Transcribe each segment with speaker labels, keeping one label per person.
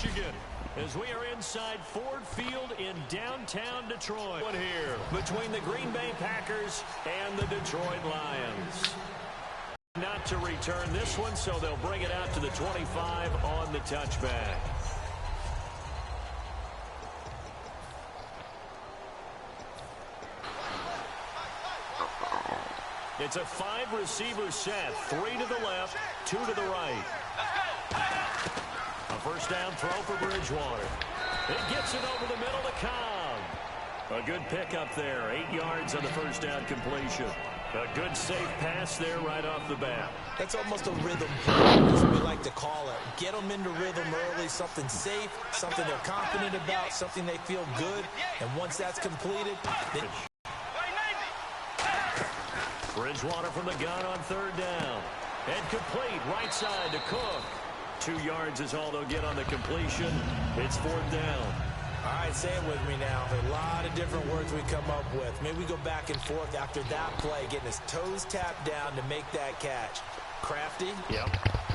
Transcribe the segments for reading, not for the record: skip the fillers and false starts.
Speaker 1: Michigan. As we are inside Ford Field in downtown Detroit. One here between the Green Bay Packers and the Detroit Lions. Not to return this one, so they'll bring it out to the 25 on the touchback. It's a 5-receiver set, 3 to the left, 2 to the right. A first down throw for Bridgewater. It gets it over the middle to Cobb. A good pickup there, 8 yards on the first down completion. A good safe pass there right off the bat.
Speaker 2: That's almost a rhythm play, as we like to call it. Get them into rhythm early, something safe, something they're confident about, something they feel good. And once that's completed, then
Speaker 1: Bridgewater from the gun on third down. And complete, right side to Cook. 2 yards is all they'll get on the completion. It's fourth down.
Speaker 2: All right, say it with me now. There are a lot of different words we come up with. Maybe we go back and forth after that play, getting his toes tapped down to make that catch. Crafty?
Speaker 1: Yep.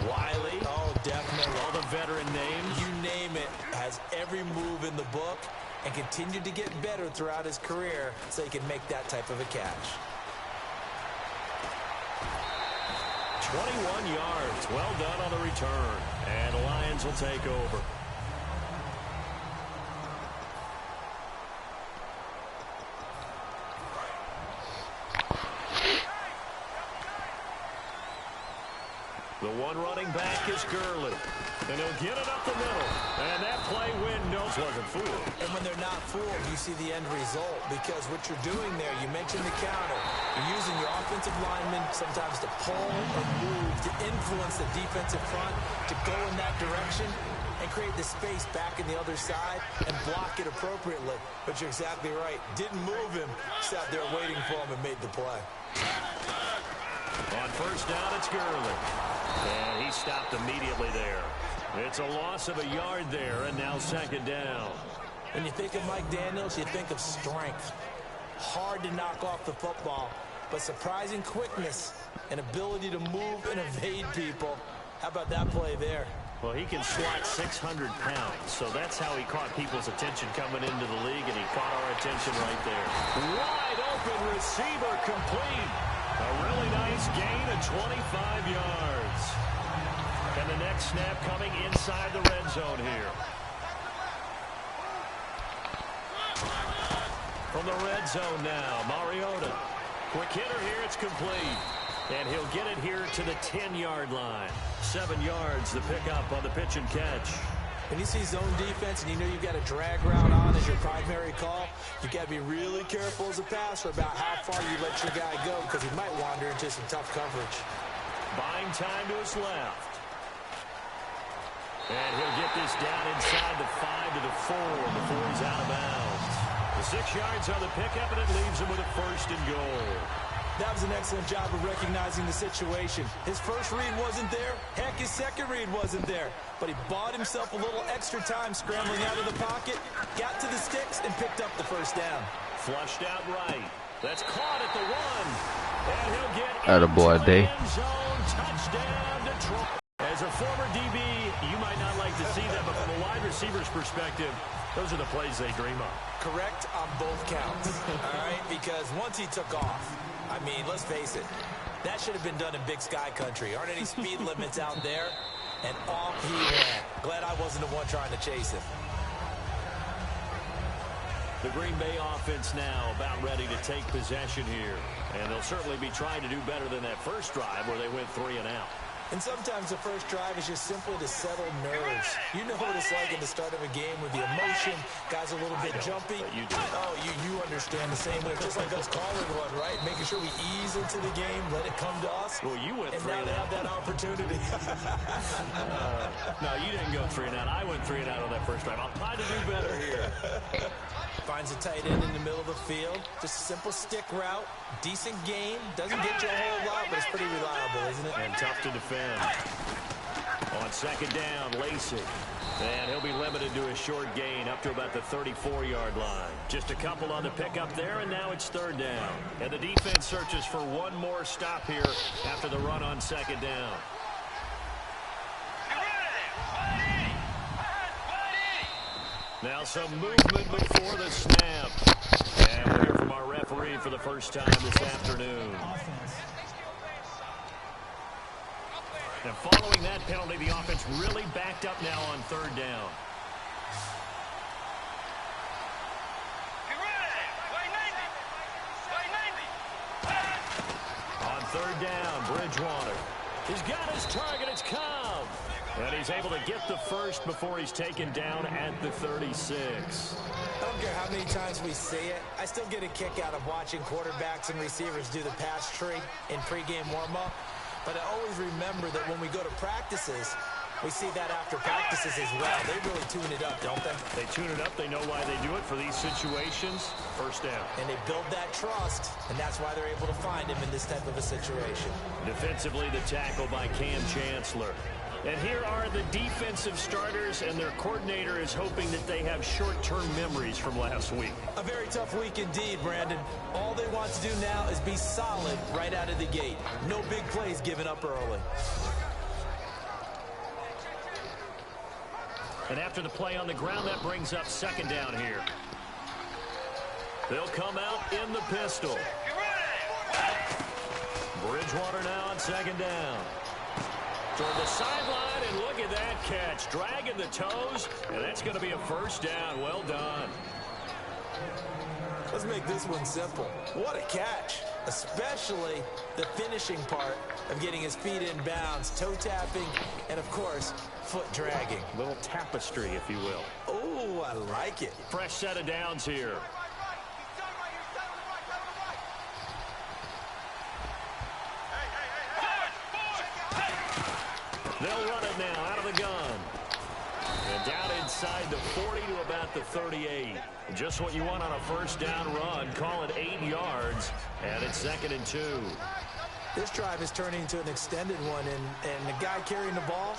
Speaker 2: Wiley? Oh, definitely.
Speaker 1: All the veteran names.
Speaker 2: You name it. Has every move in the book and continued to get better throughout his career so he can make that type of a catch.
Speaker 1: 21 yards. Well done on the return. And the Lions will take over. The one running back is Gurley. And he'll get it up the middle. And that play window wasn't fooled.
Speaker 2: And when they're not fooled, you see the end result. Because what you're doing there, you mentioned the counter. You're using your offensive linemen sometimes to pull or move, to influence the defensive front, to go in that direction and create the space back in the other side and block it appropriately. But you're exactly right. Didn't move him. Sat there waiting for him and made the play.
Speaker 1: On first down, it's Gurley. And he stopped immediately there. It's a loss of a yard there, and now second down.
Speaker 2: When you think of Mike Daniels, you think of strength. Hard to knock off the football, but surprising quickness and ability to move and evade people. How about that play there?
Speaker 1: Well, he can squat 600 pounds, so that's how he caught people's attention coming into the league, and he caught our attention right there. Wide open receiver complete. A really nice gain of 25 yards. And the next snap coming inside the red zone here. From the red zone now, Mariota. Quick hitter here, it's complete. And he'll get it here to the 10-yard line. 7 yards, the pickup on the pitch and catch.
Speaker 2: When you see zone defense and you know you've got a drag route on as your primary call, you've got to be really careful as a passer about how far you let your guy go because he might wander into some tough coverage.
Speaker 1: Buying time to his left. And he'll get this down inside the 5 to the 4 before he's out of bounds. The 6 yards on the pickup, and it leaves him with a first and goal.
Speaker 2: That was an excellent job of recognizing the situation. His first read wasn't there. Heck, his second read wasn't there. But he bought himself a little extra time scrambling out of the pocket, got to the sticks, and picked up the first down.
Speaker 1: Flushed out right. That's caught at the 1. And he'll get
Speaker 3: Attaboy,
Speaker 1: into the end zone. Touchdown, Detroit. As a former DB, you might not like to see that, but from a wide receiver's perspective, those are the plays they dream of.
Speaker 2: Correct on both counts, all right? Because once he took off, I mean, let's face it, that should have been done in Big Sky country. Aren't any speed limits out there? And off he went. Glad I wasn't the one trying to chase him.
Speaker 1: The Green Bay offense now about ready to take possession here. And they'll certainly be trying to do better than that first drive where they went 3 and out.
Speaker 2: And sometimes the first drive is just simply to settle nerves. You know what it's like at the start of a game with the emotion. Guys a little bit jumpy.
Speaker 1: But you do.
Speaker 2: Oh, you understand the same way. Just like us calling one, right? Making sure we ease into the game, let it come to us.
Speaker 1: Well, you went 3
Speaker 2: and now they have that opportunity.
Speaker 1: No, you didn't go 3 and out. I went 3 and out on that first drive. I'll try to do better here.
Speaker 2: Finds a tight end in the middle of the field. Just a simple stick route. Decent game. Doesn't get you a whole lot, but it's pretty reliable, isn't it?
Speaker 1: And tough to defend. On second down, Lacey. And he'll be limited to a short gain up to about the 34-yard line. Just a couple on the pickup there, and now it's third down. And the defense searches for one more stop here after the run on second down. Now some movement before the snap. And we'll hear from our referee for the first time this afternoon. And following that penalty, the offense really backed up now on third down. On third down, Bridgewater. He's got his target. It's Cobb. And he's able to get the first before he's taken down at the 36.
Speaker 2: I don't care how many times we see it. I still get a kick out of watching quarterbacks and receivers do the pass tree in pregame warm-up. But I always remember that when we go to practices, we see that after practices as well. They really tune it up, don't they?
Speaker 1: They tune it up. They know why they do it for these situations. First down.
Speaker 2: And they build that trust, and that's why they're able to find him in this type of a situation.
Speaker 1: Defensively, the tackle by Cam Chancellor. And here are the defensive starters, and their coordinator is hoping that they have short-term memories from last week.
Speaker 2: A very tough week indeed, Brandon. All they want to do now is be solid right out of the gate. No big plays given up early.
Speaker 1: And after the play on the ground, that brings up second down here. They'll come out in the pistol. Bridgewater now on second down. Toward the sideline, and look at that catch. Dragging the toes, and that's going to be a first down. Well done.
Speaker 2: Let's make this one simple. What a catch, especially the finishing part of getting his feet in bounds, toe tapping, and, of course, foot dragging.
Speaker 1: Little tapestry, if you will.
Speaker 2: Oh, I like it.
Speaker 1: Fresh set of downs here. They'll run it now out of the gun. And down inside the 40 to about the 38. Just what you want on a first down run. Call it 8 yards. And it's 2nd and 2.
Speaker 2: This drive is turning into an extended one. And the guy carrying the ball,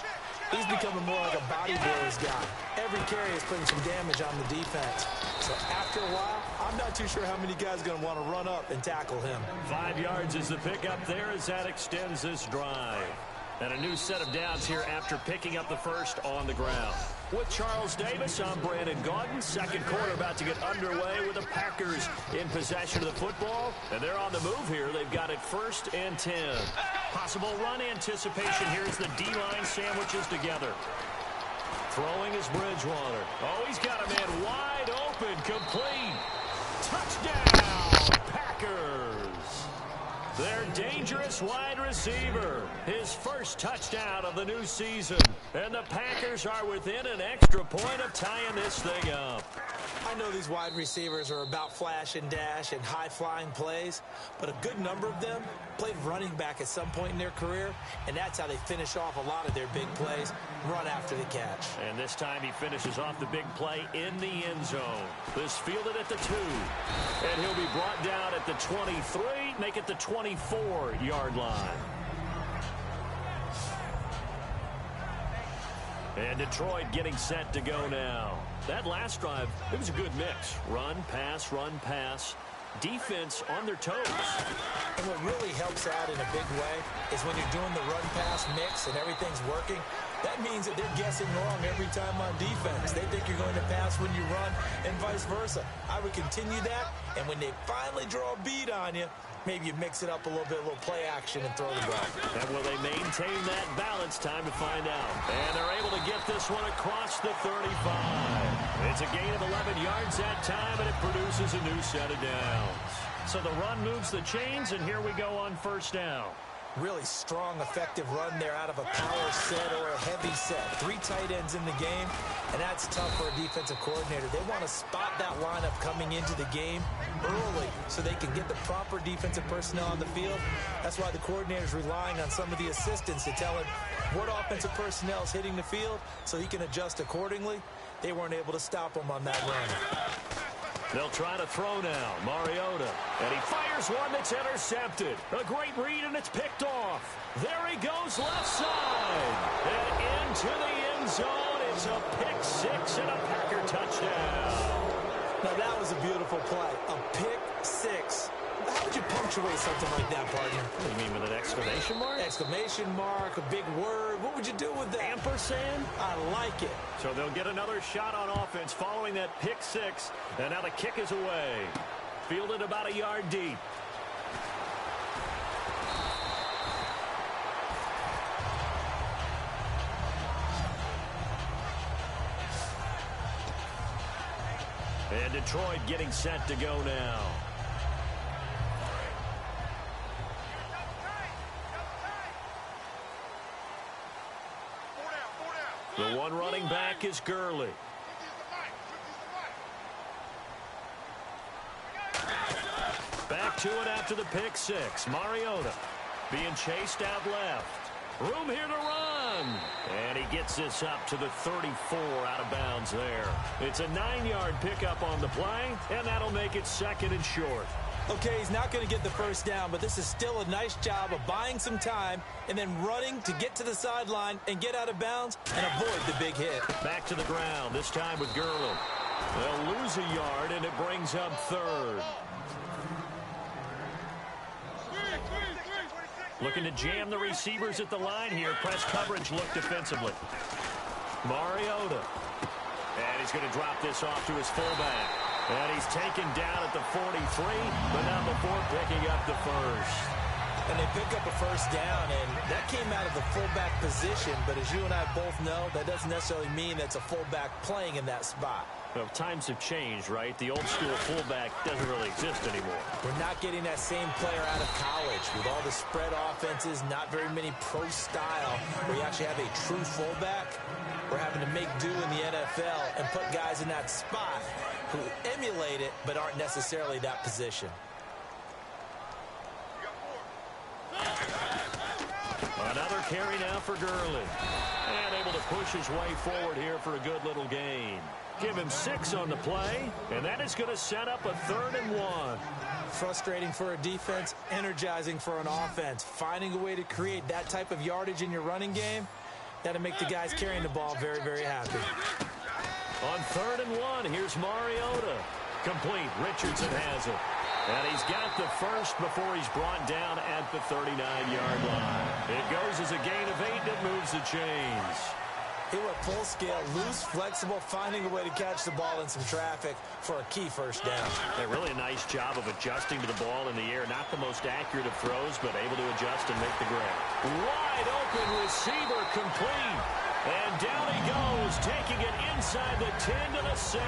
Speaker 2: he's becoming more like a bodybuilder's guy. Every carry is putting some damage on the defense. So after a while, I'm not too sure how many guys are going to want to run up and tackle him.
Speaker 1: 5 yards is the pickup there as that extends this drive. And a new set of downs here after picking up the first on the ground. With Charles Davis, I'm Brandon Gaudin. Second quarter about to get underway with the Packers in possession of the football. And they're on the move here. They've got it 1st and 10. Possible run anticipation here as the D-line sandwiches together. Throwing is Bridgewater. Oh, he's got a man wide open, complete. Touchdown, Packers. Their dangerous wide receiver. His first touchdown of the new season. And the Packers are within an extra point of tying this thing up.
Speaker 2: I know these wide receivers are about flash and dash and high-flying plays, but a good number of them played running back at some point in their career, and that's how they finish off a lot of their big plays, run after the catch.
Speaker 1: And this time he finishes off the big play in the end zone. This fielded at the 2. And he'll be brought down at the 23, make it the 24-yard line. And Detroit getting set to go now. That last drive, it was a good mix. Run, pass. Defense on their toes.
Speaker 2: And what really helps out in a big way is when you're doing the run-pass mix and everything's working, that means that they're guessing wrong every time on defense. They think you're going to pass when you run and vice versa. I would continue that, and when they finally draw a bead on you, maybe you mix it up a little bit, a little play action, and throw the ball.
Speaker 1: And will they maintain that balance? Time to find out. And they're able to get this one across the 35. It's a gain of 11 yards that time, and it produces a new set of downs. So the run moves the chains, and here we go on first down.
Speaker 2: Really strong, effective run there out of a power set or a heavy set. 3 tight ends in the game, and that's tough for a defensive coordinator. They want to spot that lineup coming into the game early so they can get the proper defensive personnel on the field. That's why the coordinator's relying on some of the assistants to tell him what offensive personnel is hitting the field so he can adjust accordingly. They weren't able to stop him on that run.
Speaker 1: They'll try to throw now. Mariota. And he fires one that's intercepted. A great read, and it's picked off. There he goes left side. And into the end zone. It's a pick 6 and a Packer touchdown.
Speaker 2: Now, that was a beautiful play. A pick 6. How would you punctuate something like that, partner?
Speaker 1: What do you mean, with an exclamation mark?
Speaker 2: Exclamation mark, a big word. What would you do with that?
Speaker 1: Ampersand?
Speaker 2: I like it.
Speaker 1: So they'll get another shot on offense following that pick six. And now the kick is away. Fielded about a yard deep. And Detroit getting set to go now. The one running back is Gurley. Back to it after the pick six. Mariota being chased out left. Room here to run. And he gets this up to the 34 out of bounds there. It's a 9-yard pickup on the play, and that'll make it second and short.
Speaker 2: Okay, he's not going to get the first down, but this is still a nice job of buying some time and then running to get to the sideline and get out of bounds and avoid the big hit.
Speaker 1: Back to the ground, this time with Gurley. They'll lose a yard, and it brings up third. Looking to jam the receivers at the line here. Press coverage look defensively. Mariota. And he's going to drop this off to his fullback. And he's taken down at the 43, but not before picking up the first.
Speaker 2: And they pick up a first down, and that came out of the fullback position. But as you and I both know, that doesn't necessarily mean that's a fullback playing in that spot.
Speaker 1: Well, times have changed, right? The old school fullback doesn't really exist anymore.
Speaker 2: We're not getting that same player out of college. With all the spread offenses, not very many pro style, where you actually have a true fullback. We're having to make do in the NFL and put guys in that spot who emulate it but aren't necessarily that position.
Speaker 1: Another carry now for Gurley. And able to push his way forward here for a good little gain. Give him 6 on the play, and that is going to set up a 3rd and 1.
Speaker 2: Frustrating for a defense, energizing for an offense. Finding a way to create that type of yardage in your running game, that'll make the guys carrying the ball very, very happy.
Speaker 1: On 3rd and 1, here's Mariota. Complete. Richardson has it. And he's got the first before he's brought down at the 39-yard line. It goes as a gain of 8 that moves the chains.
Speaker 2: He went full scale, loose, flexible, finding a way to catch the ball in some traffic for a key first down.
Speaker 1: Really a nice job of adjusting to the ball in the air. Not the most accurate of throws, but able to adjust and make the grab. Wide open receiver complete. And down he goes, taking it inside the 10 to the 7.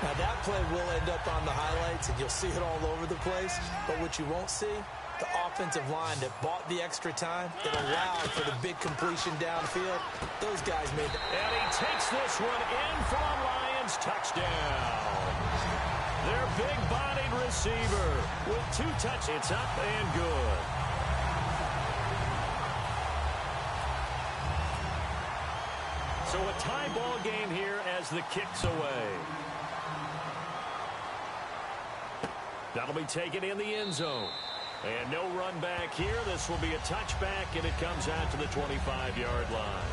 Speaker 2: Now that play will end up on the highlights, and you'll see it all over the place. But what you won't see, the offensive line that bought the extra time, that allowed for the big completion downfield, those guys made the...
Speaker 1: And he takes this one in for a Lions touchdown. Their big-bodied receiver with 2 touchdowns. It's up and good. So a tie ball game here as the kick's away. That'll be taken in the end zone. And no run back here. This will be a touchback, and it comes out to the 25-yard line.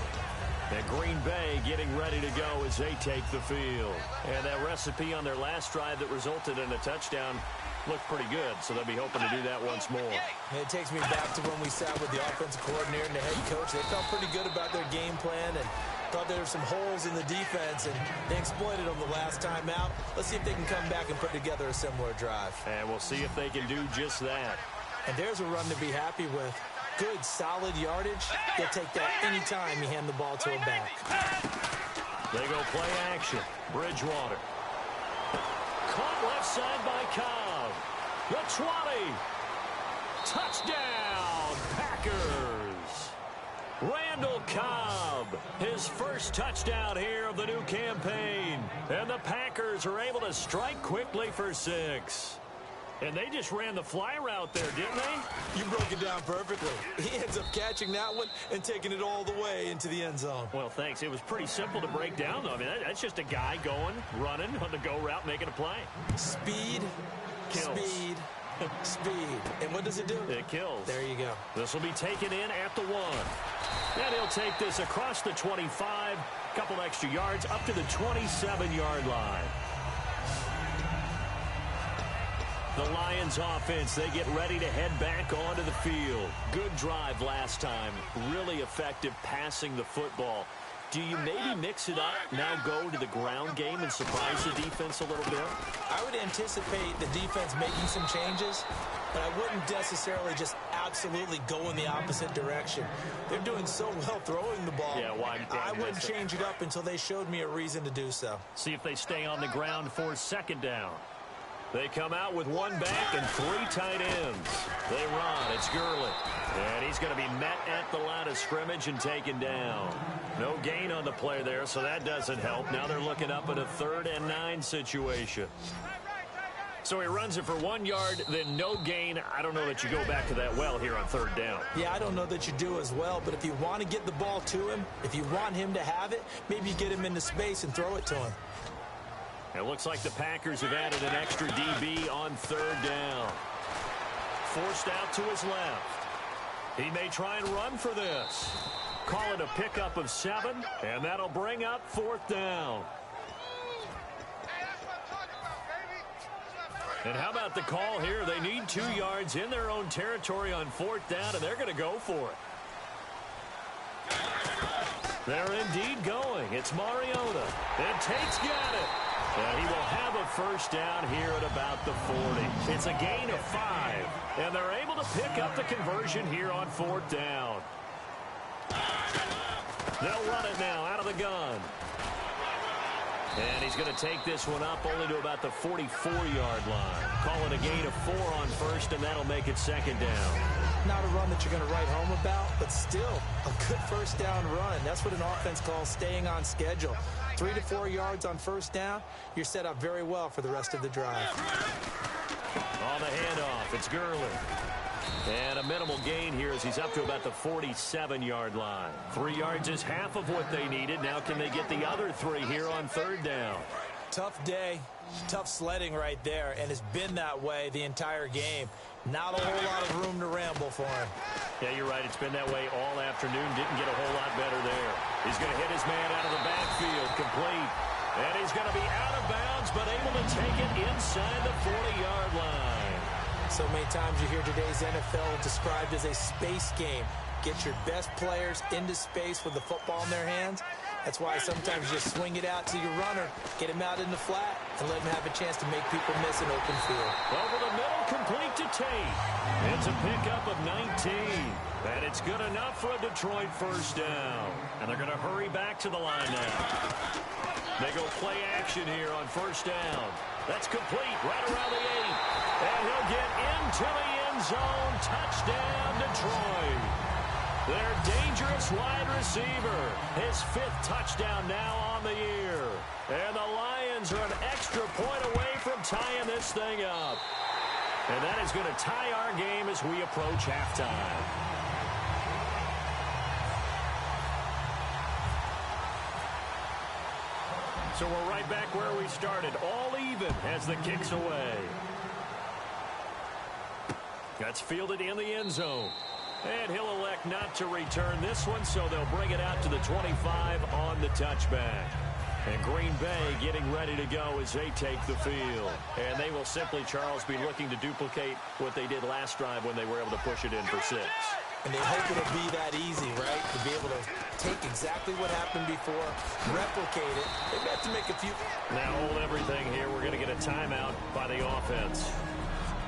Speaker 1: And Green Bay getting ready to go as they take the field. And that recipe on their last drive that resulted in a touchdown looked pretty good, so they'll be hoping to do that once more.
Speaker 2: And it takes me back to when we sat with the offensive coordinator and the head coach. They felt pretty good about their game plan and thought there were some holes in the defense, and they exploited them the last time out. Let's see if they can come back and put together a similar drive.
Speaker 1: And we'll see if they can do just that.
Speaker 2: And there's a run to be happy with. Good, solid yardage. They'll take that any time you hand the ball to a back.
Speaker 1: They go play action. Bridgewater. Caught left side by Cobb. The 20. Touchdown, Packers. Randall Cobb, his first touchdown here of the new campaign. And the Packers are able to strike quickly for 6. And they just ran the fly route there, didn't they?
Speaker 2: You broke it down perfectly. He ends up catching that one and taking it all the way into the end zone.
Speaker 1: Well, thanks. It was pretty simple to break down, though. I mean, that's just a guy going, running on the go route, making a play.
Speaker 2: Speed,
Speaker 1: kills.
Speaker 2: Speed, speed. And what does it do?
Speaker 1: It kills.
Speaker 2: There you go.
Speaker 1: This will be taken in at the 1. And he'll take this across the 25, couple extra yards, up to the 27-yard line. The Lions offense, they get ready to head back onto the field. Good drive last time. Really effective passing the football. Do you maybe mix it up, now go to the ground game and surprise the defense a little bit?
Speaker 2: I would anticipate the defense making some changes, but I wouldn't necessarily just absolutely go in the opposite direction. They're doing so well throwing the ball.
Speaker 1: Yeah, why
Speaker 2: I wouldn't change it up until they showed me a reason to do so.
Speaker 1: See if they stay on the ground for second down. They come out with one back and three tight ends. They run. It's Gurley. And he's going to be met at the line of scrimmage and taken down. No gain on the play there, so that doesn't help. Now they're looking up at a 3rd and 9 situation. So he runs it for 1 yard, then no gain. I don't know that you go back to that well here on 3rd down.
Speaker 2: Yeah, I don't know that you do as well, but if you want to get the ball to him, if you want him to have it, maybe get him into space and throw it to him.
Speaker 1: It looks like the Packers have added an extra DB on 3rd down. Forced out to his left. He may try and run for this. Call it a pickup of 7, and that'll bring up 4th down. And how about the call here? They need 2 yards in their own territory on 4th down, and they're going to go for it. They're indeed going. It's Mariota. And Tate's got it. And he will have a 1st down here at about the 40. It's a gain of 5. And they're able to pick up the conversion here on 4th down. They'll run it now out of the gun. And he's going to take this one up only to about the 44-yard line. Call it a gain of 4 on 1st, and that'll make it 2nd down.
Speaker 2: Not a run that you're going to write home about, but still a good 1st down run. That's what an offense calls staying on schedule. 3 to 4 yards on 1st down, you're set up very well for the rest of the drive.
Speaker 1: On the handoff, it's Gurley. And a minimal gain here as he's up to about the 47-yard line. 3 yards is half of what they needed. Now can they get the other 3 here on 3rd down?
Speaker 2: Tough day, tough sledding right there, and it's been that way the entire game. Not a whole lot of room to ramble for him.
Speaker 1: Yeah, you're right. It's been that way all afternoon. Didn't get a whole lot better there. He's going to hit his man out of the backfield, complete. And he's going to be out of bounds, but able to take it inside the 40-yard line.
Speaker 2: So many times you hear today's NFL described as a space game. Get your best players into space with the football in their hands. That's why sometimes you just swing it out to your runner, get him out in the flat, and let him have a chance to make people miss an open field.
Speaker 1: Over the middle, complete to Tate. It's a pickup of 19. And it's good enough for a Detroit 1st down. And they're going to hurry back to the line now. They go play action here on 1st down. That's complete right around the 8. And he'll get into the end zone. Touchdown, Detroit. Their dangerous wide receiver. His 5th touchdown now on the year. And the Lions are an extra point away from tying this thing up. And that is going to tie our game as we approach halftime. So we're right back where we started. All even as the kick's away. That's fielded in the end zone. And he'll elect not to return this one, so they'll bring it out to the 25 on the touchback. And Green Bay getting ready to go as they take the field. And they will simply, Charles, be looking to duplicate what they did last drive when they were able to push it in for 6.
Speaker 2: And they hope it'll be that easy, right? To be able to take exactly what happened before, replicate it. They've got to make a few.
Speaker 1: Now hold everything here. We're going to get a timeout by the offense.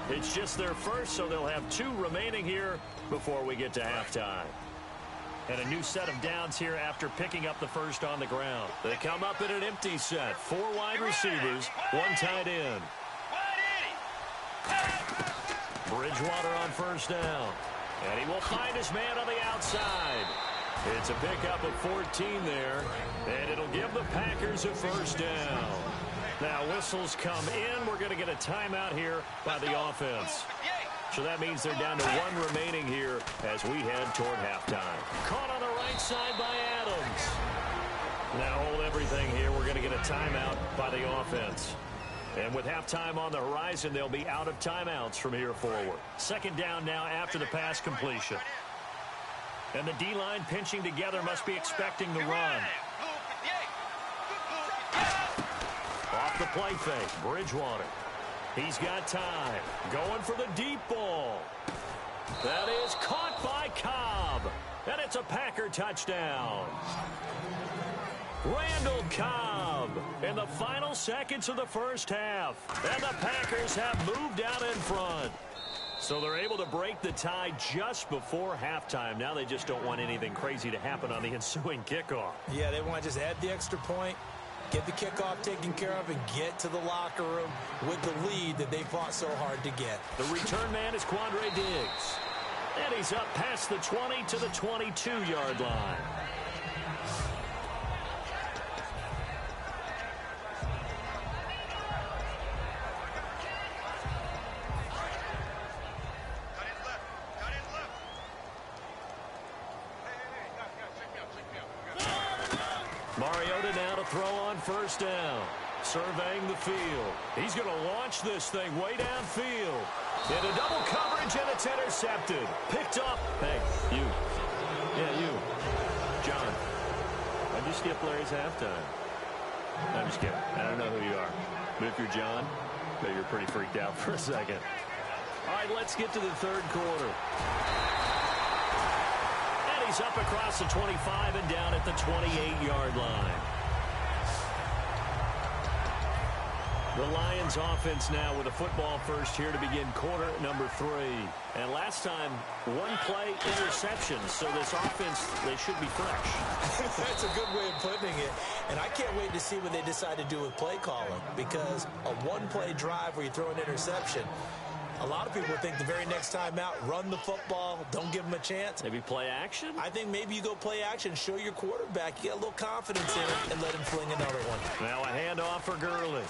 Speaker 1: It's just their first, so they'll have 2 remaining here before we get to halftime. And a new set of downs here after picking up the 1st on the ground. They come up in an empty set. 4 wide receivers, 1 tight end. Bridgewater on 1st down. And he will find his man on the outside. It's a pickup of 14 there. And it'll give the Packers a 1st down. Now whistles come in. We're going to get a timeout here by the offense. So that means they're down to 1 remaining here as we head toward halftime. Caught on the right side by Adams. Now hold everything here. We're going to get a timeout by the offense. And with halftime on the horizon, they'll be out of timeouts from here forward. 2nd down now after the pass completion. And the D-line pinching together must be expecting the run. Off the play fake, Bridgewater. He's got time. Going for the deep ball. That is caught by Cobb. And it's a Packer touchdown. Randall Cobb in the final seconds of the first half. And the Packers have moved out in front. So they're able to break the tie just before halftime. Now they just don't want anything crazy to happen on the ensuing kickoff.
Speaker 2: Yeah, they want to just add the extra point, get the kickoff taken care of, and get to the locker room with the lead that they fought so hard to get.
Speaker 1: The return man is Quandre Diggs. And he's up past the 20 to the 22-yard line. Mariota now to throw on first down. Surveying the field. He's going to launch this thing way downfield. Into double coverage, and it's intercepted. Picked up. Hey, you. Yeah, you. John. I just skipped Larry's halftime. I'm just kidding. I don't know who you are. But if you're John, I bet you're pretty freaked out for a second. All right, let's get to the third quarter. And he's up across the 25 and down at the 28-yard line. The Lions offense now with a football first here to begin quarter number 3. And last time, one play interception. So this offense, they should be fresh.
Speaker 2: That's a good way of putting it. And I can't wait to see what they decide to do with play calling. Because a one-play drive where you throw an interception, a lot of people think the very next time out, run the football, don't give them a chance.
Speaker 1: Maybe play action?
Speaker 2: I think maybe you go play action, show your quarterback, you get a little confidence in it, and let him fling another one.
Speaker 1: Now a handoff for Gurley.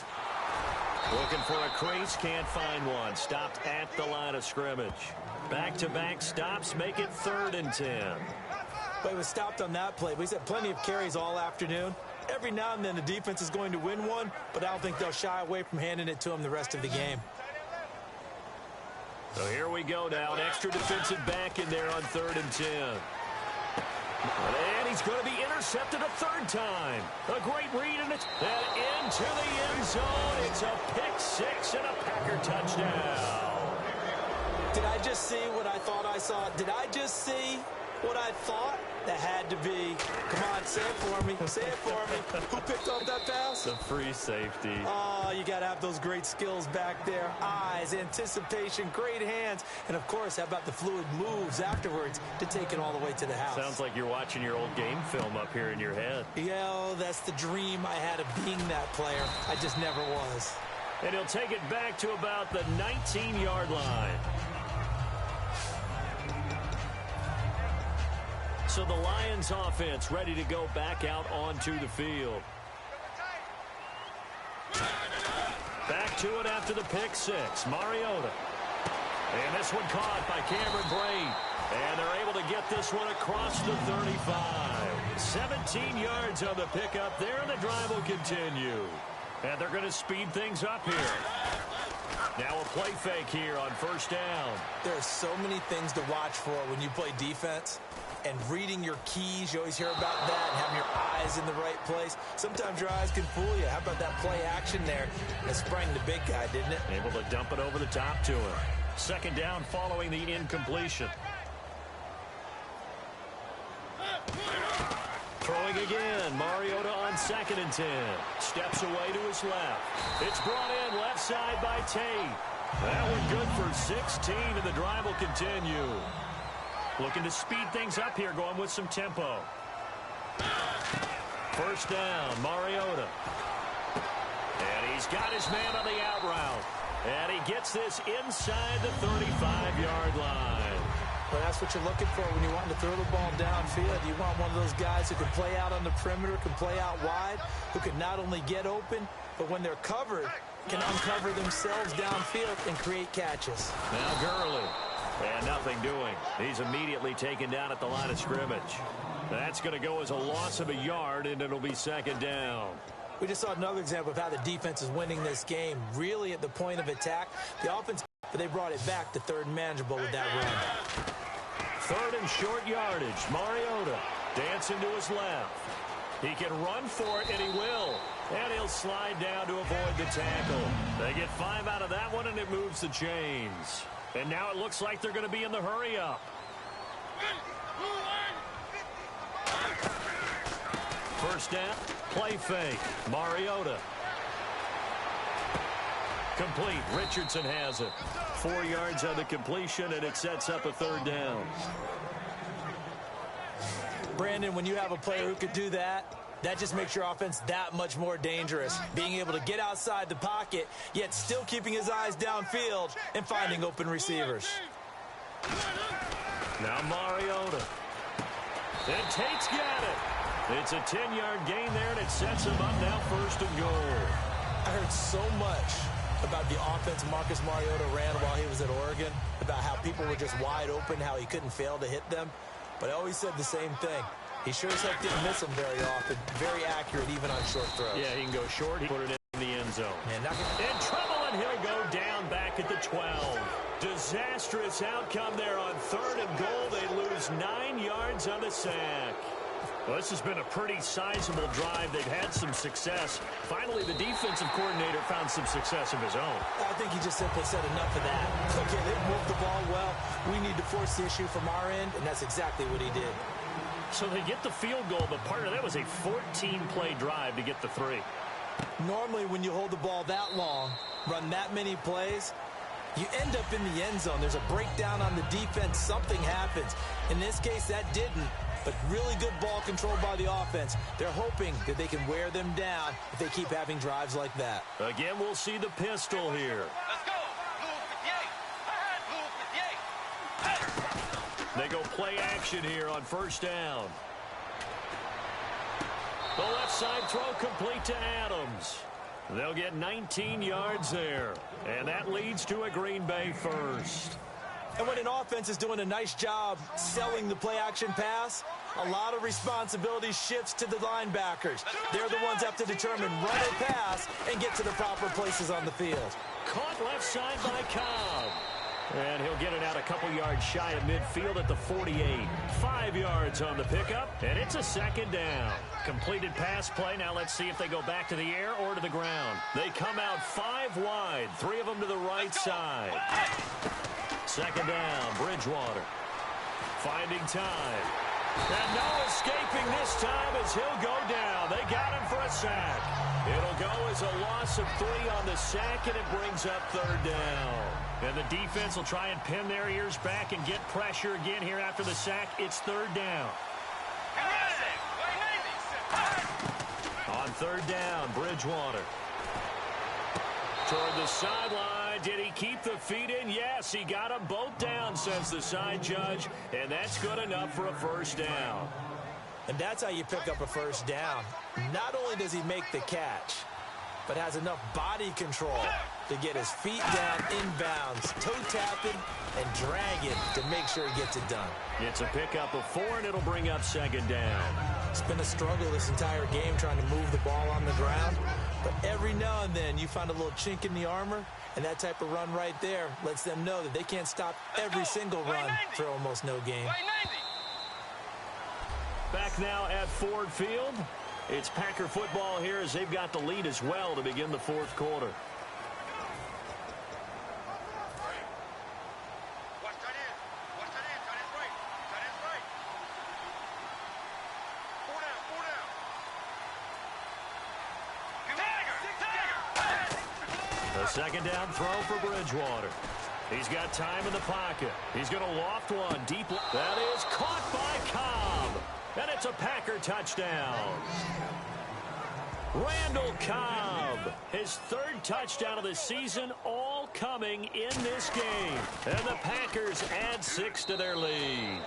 Speaker 1: Looking for a crease, can't find one. Stopped at the line of scrimmage. Back-to-back stops make it 3rd and 10.
Speaker 2: But he was stopped on that play. But he's had plenty of carries all afternoon. Every now and then the defense is going to win one, but I don't think they'll shy away from handing it to him the rest of the game.
Speaker 1: So here we go now. An extra defensive back in there on 3rd and 10. And he's going to be intercepted a 3rd time. A great read, and it's into the end zone. It's a pick 6 and a Packer touchdown.
Speaker 2: Did I just see what I thought I saw? Did I just see what I thought? That had to be. Come on, say it for me. Say it for me. Who picked up that pass?
Speaker 1: The free safety.
Speaker 2: Oh, you got to have those great skills back there. Eyes, anticipation, great hands. And, of course, how about the fluid moves afterwards to take it all the way to the house?
Speaker 1: Sounds like you're watching your old game film up here in your head.
Speaker 2: Yeah, that's the dream I had of being that player. I just never was.
Speaker 1: And he'll take it back to about the 19-yard line. So the Lions offense ready to go back out onto the field. Back to it after the pick 6. Mariota. And this one caught by Cameron Brate. And they're able to get this one across the 35. 17 yards on the pickup there, and the drive will continue. And they're going to speed things up here. Now a play fake here on first down.
Speaker 2: There are so many things to watch for when you play defense. And reading your keys, you always hear about that, and having your eyes in the right place. Sometimes your eyes can fool you. How about that play action there? And it sprang the big guy, didn't it?
Speaker 1: Able to dump it over the top to him. 2nd down following the incompletion. Throwing again. Mariota on 2nd and 10. Steps away to his left. It's brought in left side by Tate. That one good for 16, and the drive will continue. Looking to speed things up here, going with some tempo. First down, Mariota. And he's got his man on the out route. And he gets this inside the 35-yard line.
Speaker 2: Well, that's what you're looking for when you want to throw the ball downfield. You want one of those guys who can play out on the perimeter, can play out wide, who can not only get open, but when they're covered, can uncover themselves downfield and create catches.
Speaker 1: Now Gurley. And nothing doing. He's immediately taken down at the line of scrimmage. That's going to go as a loss of a yard, and it'll be 2nd down.
Speaker 2: We just saw another example of how the defense is winning this game. Really at the point of attack. The offense, but they brought it back to 3rd and manageable with that run.
Speaker 1: 3rd and short yardage. Mariota dancing to his left. He can run for it, and he will. And he'll slide down to avoid the tackle. They get 5 out of that one, and it moves the chains. And now it looks like they're going to be in the hurry-up. First down, play fake. Mariota. Complete. Richardson has it. 4 yards on the completion, and it sets up a third down.
Speaker 2: Brandon, when you have a player who could do that, that just makes your offense that much more dangerous. Being able to get outside the pocket, yet still keeping his eyes downfield and finding open receivers.
Speaker 1: Now Mariota. And Tate's got it. It's a 10-yard gain there, and it sets him up now 1st and goal.
Speaker 2: I heard so much about the offense Marcus Mariota ran while he was at Oregon, about how people were just wide open, how he couldn't fail to hit them. But I always said the same thing. He sure as heck didn't miss them very often. Very accurate even on short throws.
Speaker 1: Yeah, he can go short. He put it in the end zone. In trouble, and he'll go down back at the 12. Disastrous outcome there on 3rd and goal. They lose 9 yards on the sack. Well, this has been a pretty sizable drive. They've had some success. Finally, the defensive coordinator found some success of his own.
Speaker 2: I think he just simply said enough of that. Okay, they've moved the ball well. We need to force the issue from our end, and that's exactly what he did.
Speaker 1: So they get the field goal, but part of that was a 14-play drive to get the 3.
Speaker 2: Normally, when you hold the ball that long, run that many plays, you end up in the end zone. There's a breakdown on the defense. Something happens. In this case, that didn't. But really good ball control by the offense. They're hoping that they can wear them down if they keep having drives like that.
Speaker 1: Again, we'll see the pistol here.
Speaker 3: Let's go. Blue 58. Blue 58.
Speaker 1: They go play action here on 1st down. The left side throw complete to Adams. They'll get 19 yards there. And that leads to a Green Bay 1st.
Speaker 2: And when an offense is doing a nice job selling the play-action pass, a lot of responsibility shifts to the linebackers. They're the ones that have to determine run or pass and get to the proper places on the field.
Speaker 1: Caught left side by Cobb. And he'll get it out a couple yards shy of midfield at the 48. 5 yards on the pickup, and it's a 2nd down. Completed pass play. Now let's see if they go back to the air or to the ground. They come out 5 wide, 3 of them to the right side. 2nd down, Bridgewater. Finding time. And no escaping this time as he'll go down. They got him for a sack. It'll go as a loss of 3 on the sack, and it brings up 3rd down. And the defense will try and pin their ears back and get pressure again here after the sack. It's 3rd down. On 3rd down, Bridgewater. Toward the sideline. Did he keep the feet in? Yes, he got them both down, says the side judge. And that's good enough for a 1st down.
Speaker 2: And that's how you pick up a 1st down. Not only does he make the catch, but has enough body control to get his feet down inbounds, toe tapping, and dragging to make sure he gets it done.
Speaker 1: It's a pickup of 4, and it'll bring up 2nd down.
Speaker 2: It's been a struggle this entire game trying to move the ball on the ground. But every now and then you find a little chink in the armor, and that type of run right there lets them know that they can't stop every single run for almost no gain.
Speaker 1: Back now at Ford Field. It's Packer football here as they've got the lead as well to begin the 4th quarter. A 2nd down throw for Bridgewater. He's got time in the pocket. He's going to loft one deep. That is caught by Cobb. And it's a Packer touchdown. Randall Cobb, his 3rd touchdown of the season, all coming in this game. And the Packers add 6 to their lead.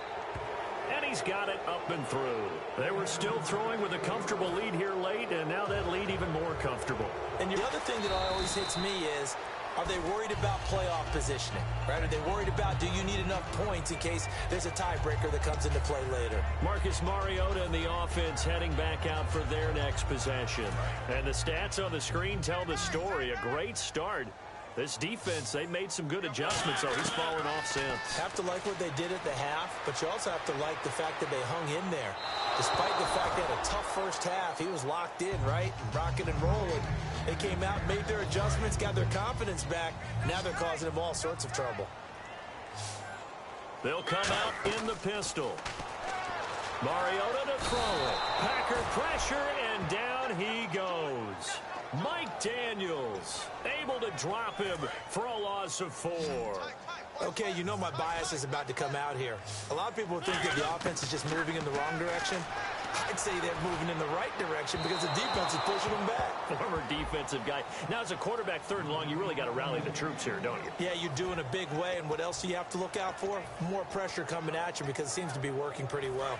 Speaker 1: And he's got it up and through. They were still throwing with a comfortable lead here late, and now that lead even more comfortable.
Speaker 2: And the other thing that always hits me is, are they worried about playoff positioning? Right? Are they worried about, do you need enough points in case there's a tiebreaker that comes into play later?
Speaker 1: Marcus Mariota and the offense heading back out for their next possession. And the stats on the screen tell the story. A great start. This defense, they made some good adjustments, so he's fallen off since.
Speaker 2: Have to like what they did at the half, but you also have to like the fact that they hung in there. Despite the fact they had a tough first half, he was locked in, right? Rocking and rolling. They came out, made their adjustments, got their confidence back. Now they're causing him all sorts of trouble.
Speaker 1: They'll come out in the pistol. Mariota to throw it. Packer pressure, and down he goes. Mike Daniels able to drop him for a loss of 4.
Speaker 2: Okay, you know my bias is about to come out here. A lot of people think that the offense is just moving in the wrong direction. I'd say they're moving in the right direction because the defense is pushing them back.
Speaker 1: Former defensive guy. Now, as a quarterback, 3rd and long, you really got to rally the troops here, don't you?
Speaker 2: Yeah, you do in a big way, and what else do you have to look out for? More pressure coming at you because it seems to be working pretty well.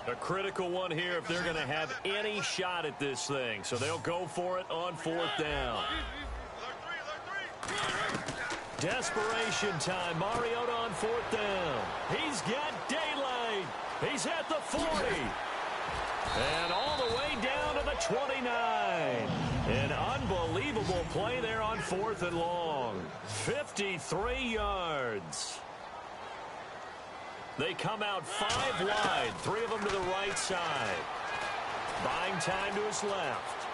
Speaker 1: A critical one here if they're going to have any shot at this thing. So they'll go for it on 4th down. Desperation time. Mariota on 4th down. He's got daylight. He's at the 40. And all the way down to the 29. An unbelievable play there on 4th and long. 53 yards. They come out 5 wide, 3 of them to the right side. Buying time to his left.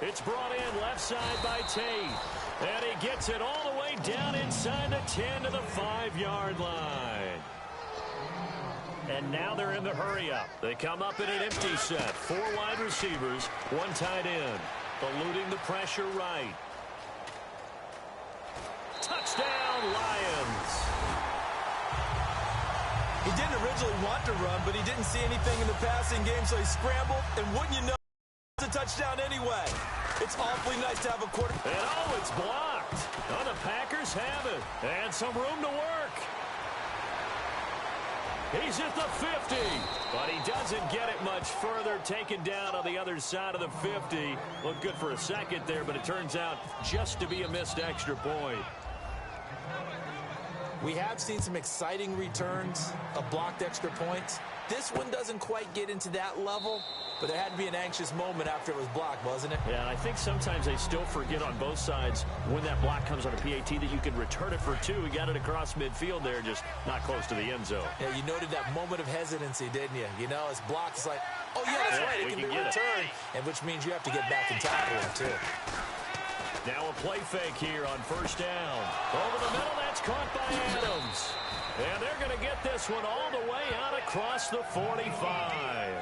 Speaker 1: It's brought in left side by Tate. And he gets it all the way down inside the 10 to the 5-yard line. And now they're in the hurry-up. They come up in an empty set. 4 wide receivers, 1 tight end. Eluding the pressure right. Touchdown, Lions.
Speaker 2: He didn't originally want to run, but he didn't see anything in the passing game, so he scrambled, and wouldn't you know, it's a touchdown anyway. It's awfully nice to have a quarter.
Speaker 1: And oh, it's blocked. Oh, the Packers have it. And some room to work. He's at the 50, but he doesn't get it much further. Taken down on the other side of the 50. Looked good for a second there, but it turns out just to be a missed extra point.
Speaker 2: We have seen some exciting returns of blocked extra points. This one doesn't quite get into that level, but there had to be an anxious moment after it was blocked, wasn't it?
Speaker 1: Yeah, and I think sometimes they still forget on both sides when that block comes on a PAT that you can return it for 2. He got it across midfield there, just not close to the end zone.
Speaker 2: Yeah, you noted that moment of hesitancy, didn't you? You know, it's blocked. It's like, oh, yeah, that's right. It can be returned, and which means you have to get back and tackle him, too.
Speaker 1: Now a play fake here on 1st down. Over the middle, that's caught by Adams. And they're going to get this one all the way out across the 45.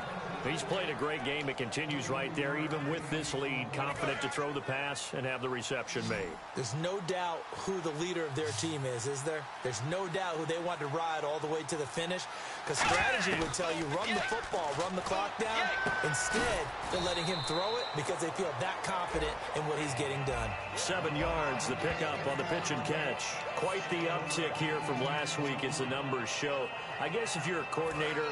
Speaker 1: He's played a great game. It continues right there, even with this lead. Confident to throw the pass and have the reception made.
Speaker 2: There's no doubt who the leader of their team is there? There's no doubt who they want to ride all the way to the finish. Because strategy would tell you, run the football, run the clock down. Instead, they're letting him throw it because they feel that confident in what he's getting done.
Speaker 1: 7 yards, the pickup on the pitch and catch. Quite the uptick here from last week as the numbers show. I guess if you're a coordinator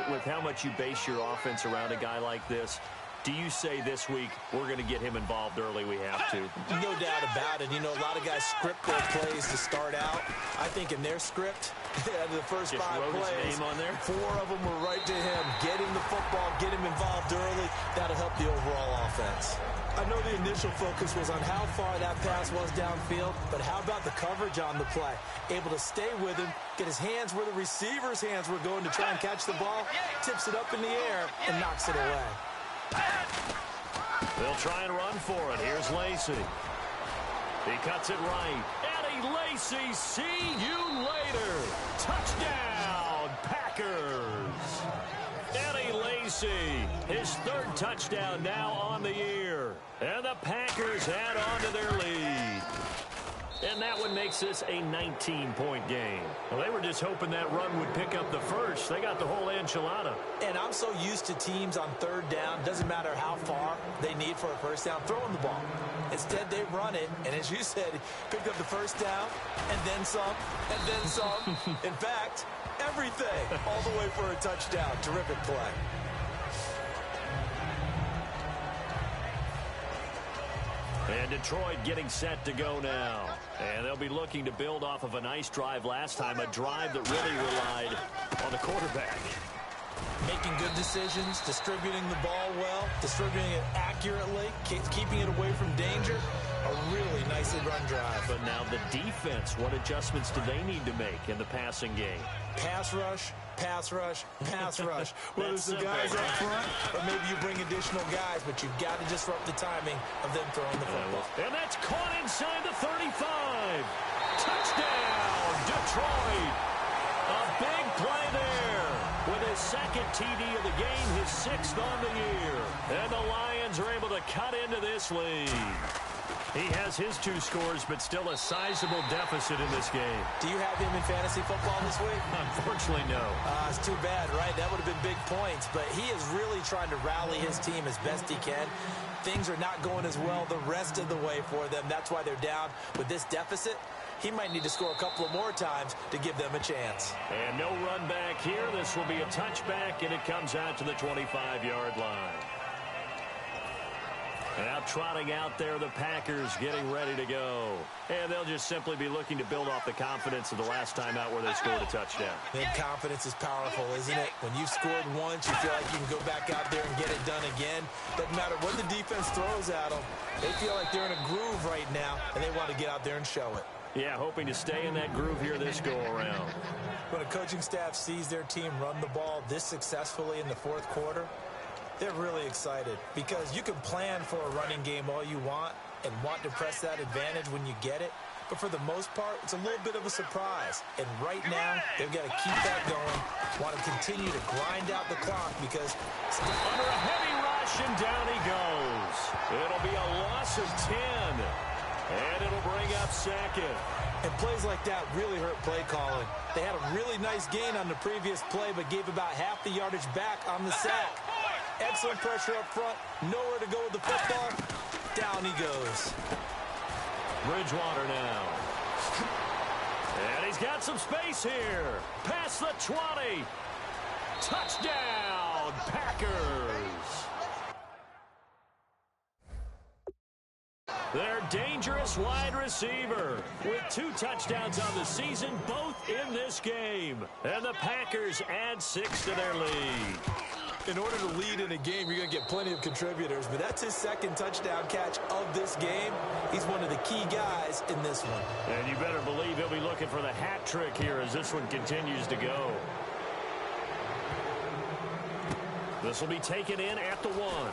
Speaker 1: with how much you base your offense around a guy like this, do you say this week we're going to get him involved early? We have to.
Speaker 2: No doubt about it. You know, a lot of guys script their plays to start out. I think in their script, the first
Speaker 1: just
Speaker 2: 5
Speaker 1: wrote
Speaker 2: plays,
Speaker 1: his name on there.
Speaker 2: 4 of them were right to him. Get him the football, get him involved early. That'll help the overall offense. I know the initial focus was on how far that pass was downfield, but how about the coverage on the play? Able to stay with him, get his hands where the receiver's hands were going to try and catch the ball, tips it up in the air, and knocks it away.
Speaker 1: They'll try and run for it. Here's Lacy. He cuts it right. Eddie Lacy, see you later. Touchdown, Packers. Eddie Lacy, his 3rd touchdown now on the year. And the Packers add on to their lead. And that one makes this a 19-point game. Well, they were just hoping that run would pick up the first. They got the whole enchilada.
Speaker 2: And I'm so used to teams on 3rd down, doesn't matter how far they need for a 1st down, throwing the ball. Instead, they run it, and as you said, picked up the 1st down, and then some, and then some. In fact, everything, all the way for a touchdown. Terrific play.
Speaker 1: And Detroit getting set to go now. And they'll be looking to build off of a nice drive last time, a drive that really relied on the quarterback.
Speaker 2: Making good decisions, distributing the ball well, distributing it accurately, keeping it away from danger. A really nicely run drive.
Speaker 1: But now the defense, what adjustments do they need to make in the passing game?
Speaker 2: Pass rush, pass rush, pass rush. Whether it's the guys up front or maybe you bring additional guys, but you've got to disrupt the timing of them throwing the football.
Speaker 1: And that's caught inside the 35. Touchdown, Detroit. A big play there. With his second TD of the game, his 6th on the year. And the Lions are able to cut into this lead. He has his 2 scores, but still a sizable deficit in this game.
Speaker 2: Do you have him in fantasy football this week?
Speaker 1: Unfortunately, no.
Speaker 2: It's too bad, right? That would have been big points, but he is really trying to rally his team as best he can. Things are not going as well the rest of the way for them. That's why they're down with this deficit. He might need to score a couple of more times to give them a chance.
Speaker 1: And no run back here. This will be a touchback, and it comes out to the 25-yard line. Now trotting out there, the Packers getting ready to go. And they'll just simply be looking to build off the confidence of the last time out where they scored a touchdown.
Speaker 2: That confidence is powerful, isn't it? When you've scored once, you feel like you can go back out there and get it done again. Doesn't matter what the defense throws at them. They feel like they're in a groove right now, and they want to get out there and show it.
Speaker 1: Yeah, hoping to stay in that groove here this go-around.
Speaker 2: When a coaching staff sees their team run the ball this successfully in the 4th quarter, they're really excited because you can plan for a running game all you want and want to press that advantage when you get it. But for the most part, it's a little bit of a surprise. And right now, they've got to keep that going, want to continue to grind out the clock because
Speaker 1: under a heavy rush, and down he goes. It'll be a loss of 10, and it'll bring up 2nd.
Speaker 2: And plays like that really hurt play calling. They had a really nice gain on the previous play, but gave about half the yardage back on the sack. Excellent pressure up front. Nowhere to go with the football. Down he goes.
Speaker 1: Bridgewater now. And he's got some space here. Past the 20. Touchdown, Packers. Their dangerous wide receiver with 2 touchdowns on the season, both in this game. And the Packers add 6 to their lead.
Speaker 2: In order to lead in a game, you're going to get plenty of contributors, but that's his 2nd touchdown catch of this game. He's one of the key guys in this one.
Speaker 1: And you better believe he'll be looking for the hat trick here as this one continues to go. This will be taken in at the 1.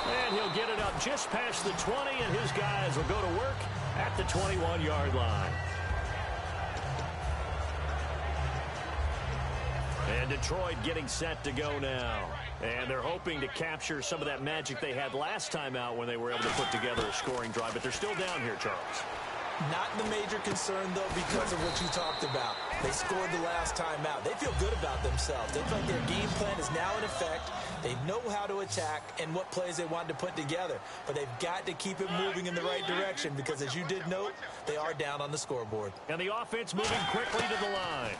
Speaker 1: And he'll get it up just past the 20, and his guys will go to work at the 21-yard line. And Detroit getting set to go now. And they're hoping to capture some of that magic they had last time out when they were able to put together a scoring drive. But they're still down here, Charles.
Speaker 2: Not the major concern, though, because of what you talked about. They scored the last time out. They feel good about themselves. They feel like their game plan is now in effect. They know how to attack and what plays they want to put together. But they've got to keep it moving in the right direction because, as you did note, they are down on the scoreboard.
Speaker 1: And the offense moving quickly to the line.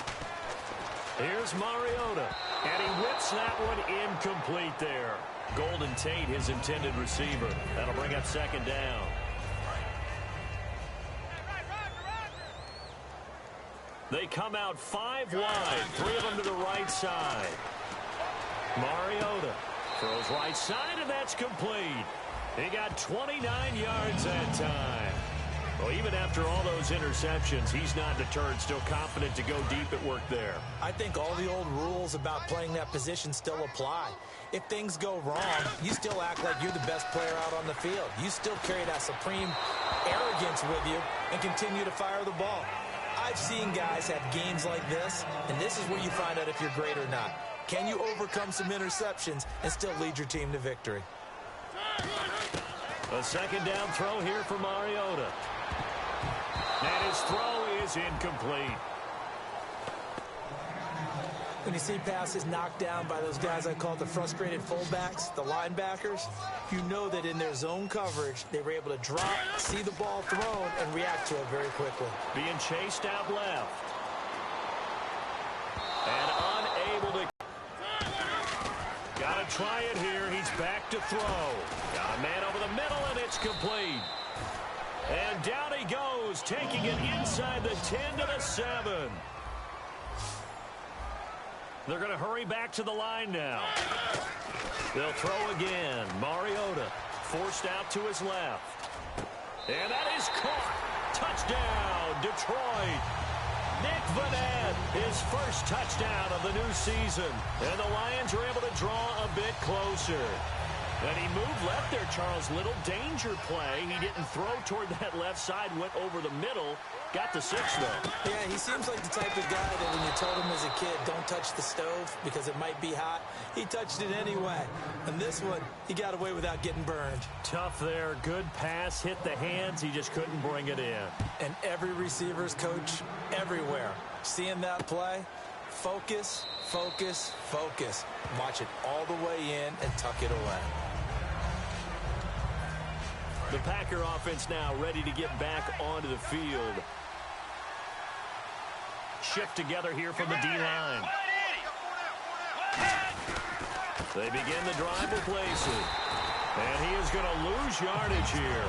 Speaker 1: Here's Mariota, and he whips that one incomplete there. Golden Tate, his intended receiver. That'll bring up 2nd down. They come out 5 wide, 3 of them to the right side. Mariota throws right side, and that's complete. He got 29 yards that time. Well, even after all those interceptions, he's not deterred, still confident to go deep at work there.
Speaker 2: I think all the old rules about playing that position still apply. If things go wrong, you still act like you're the best player out on the field. You still carry that supreme arrogance with you and continue to fire the ball. I've seen guys have games like this, and this is where you find out if you're great or not. Can you overcome some interceptions and still lead your team to victory?
Speaker 1: A 2nd down throw here for Mariota. And his throw is incomplete.
Speaker 2: When you see passes knocked down by those guys I call the frustrated fullbacks, the linebackers, you know that in their zone coverage, they were able to drop, see the ball thrown, and react to it very quickly.
Speaker 1: Being chased out left. And unable to... Got to try it here. He's back to throw. Got a man over the middle, and it's complete. And down he goes, taking it inside the 10 to the 7. They're going to hurry back to the line now. They'll throw again. Mariota forced out to his left. And that is caught. Touchdown, Detroit. Nick Vanette, his first touchdown of the new season. And the Lions are able to draw a bit closer. And he moved left there, Charles. Little danger play. He didn't throw toward that left side, went over the middle. Got the 6, though.
Speaker 2: Yeah, he seems like the type of guy that when you told him as a kid, don't touch the stove because it might be hot, he touched it anyway. And this one, he got away without getting burned.
Speaker 1: Tough there. Good pass. Hit the hands. He just couldn't bring it in.
Speaker 2: And every receiver's coach everywhere. Seeing that play, focus, focus, focus. Watch it all the way in and tuck it away.
Speaker 1: The Packer offense now ready to get back onto the field. Shift together here from the D-line. They begin the drive with Lacey. And he is going to lose yardage here.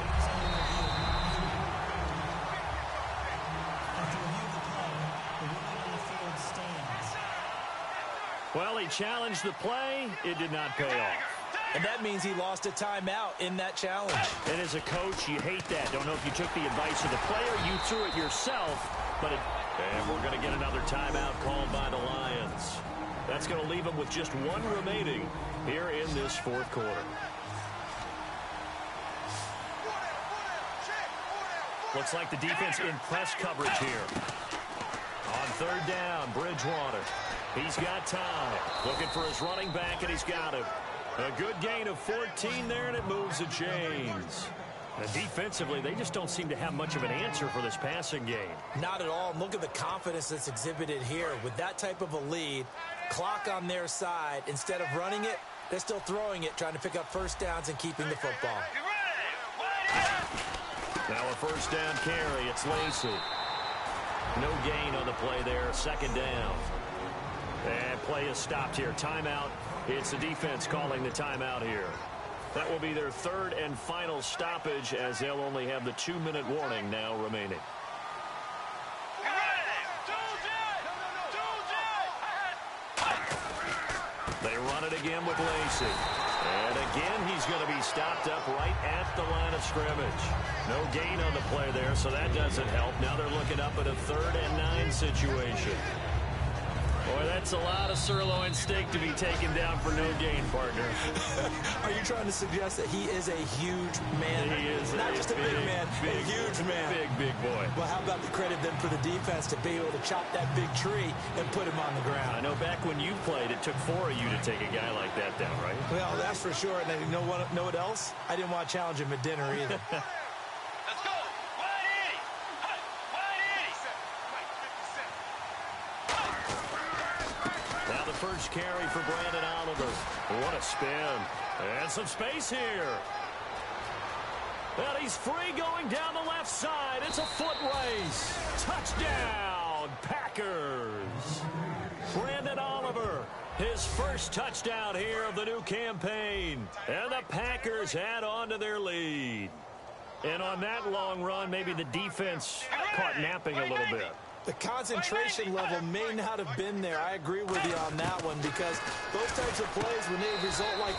Speaker 1: Well, he challenged the play. It did not pay off.
Speaker 2: And that means he lost a timeout in that challenge.
Speaker 1: And as a coach, you hate that. Don't know if you took the advice of the player. You threw it yourself. And we're going to get another timeout called by the Lions. That's going to leave them with just one remaining here in this fourth quarter. Looks like the defense in press coverage here. On third down, Bridgewater. He's got time. Looking for his running back, and he's got him. A good gain of 14 there, and it moves the chains. And defensively, they just don't seem to have much of an answer for this passing game.
Speaker 2: Not at all. And look at the confidence that's exhibited here. With that type of a lead, clock on their side, instead of running it, they're still throwing it, trying to pick up first downs and keeping the football.
Speaker 1: Now a first down carry. It's Lacey. No gain on the play there. Second down. And play is stopped here. Timeout. It's the defense calling the timeout here. That will be their third and final stoppage as they'll only have the 2-minute warning now remaining. They run it again with Lacey. And again, he's going to be stopped up right at the line of scrimmage. No gain on the play there, so that doesn't help. Now they're looking up at a 3rd and 9 situation. Boy, that's a lot of sirloin steak to be taken down for no gain, partner.
Speaker 2: Are you trying to suggest that he is a huge man?
Speaker 1: He is
Speaker 2: not just a big man, a huge man.
Speaker 1: Big boy.
Speaker 2: Well, how about the credit then for the defense to be able to chop that big tree and put him on the ground?
Speaker 1: I know back when you played, it took 4 of you to take a guy like that down, right?
Speaker 2: Well, that's for sure. And you know what else? I didn't want to challenge him at dinner either.
Speaker 3: Let's go. 180.
Speaker 1: Now the first carry for Brandon Oliver. What a spin. And some space here. And he's free going down the left side. It's a foot race. Touchdown, Packers. Brandon Oliver, his first touchdown here of the new campaign. And the Packers add on to their lead. And on that long run, maybe the defense caught napping a little bit.
Speaker 2: The concentration level may not have been there. I agree with you on that one because those types of plays, when they result like